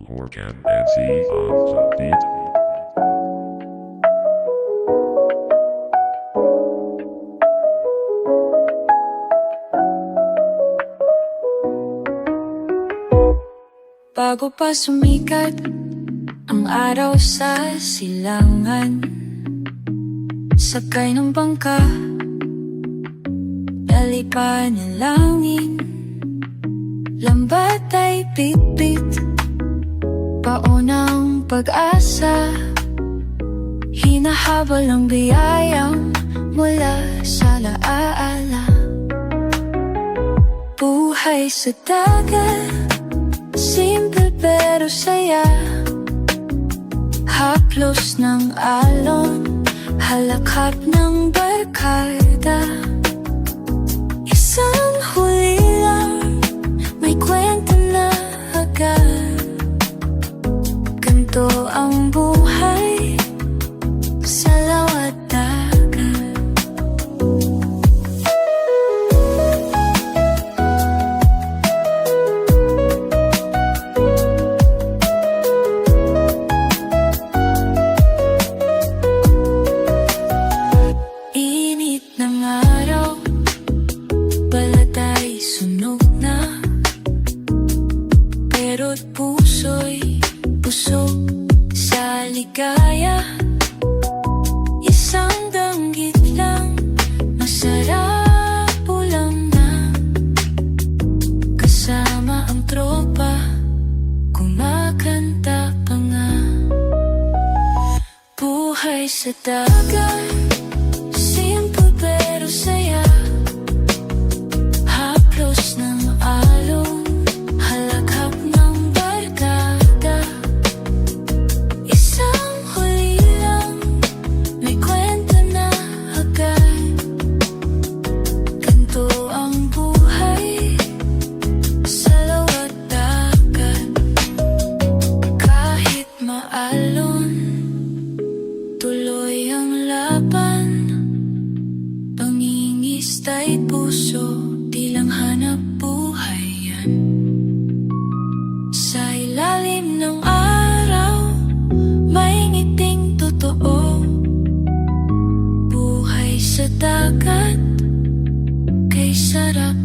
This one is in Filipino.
Organ and Z on the beat. Bago pa sumikat ang araw sa silangan, sakay ng bangka, nalipan ng langin. Lambat ay pitpit, paunang pag-asa, hinahabol ang biyayang mula sa laala. Buhay sa dagat, simple pero saya, haplos ng alon, halakhap ng barkada. Isang huli lang, may kwento na agad. Ganto ang buhay sa lawat dagat. Init ng araw, balat ay sunog na, pero't puso'y busog sa ligaya. Isang danggit lang, masarap ulam na, kasama ang tropa, kumakanta pa nga. Buhay sa dagat, simple pero saya, haplos ng alon, halakhap ng barkada. Isang huli lang, may kwento na agad. Ganto ang buhay sa lawat dagat. Kahit maalon, tuloy ang laban. Pangingista'y puso, di lang hanap buhay yan. Sa ilalim ng araw, may ngiting totoo. Buhay sa dagat, kay sarap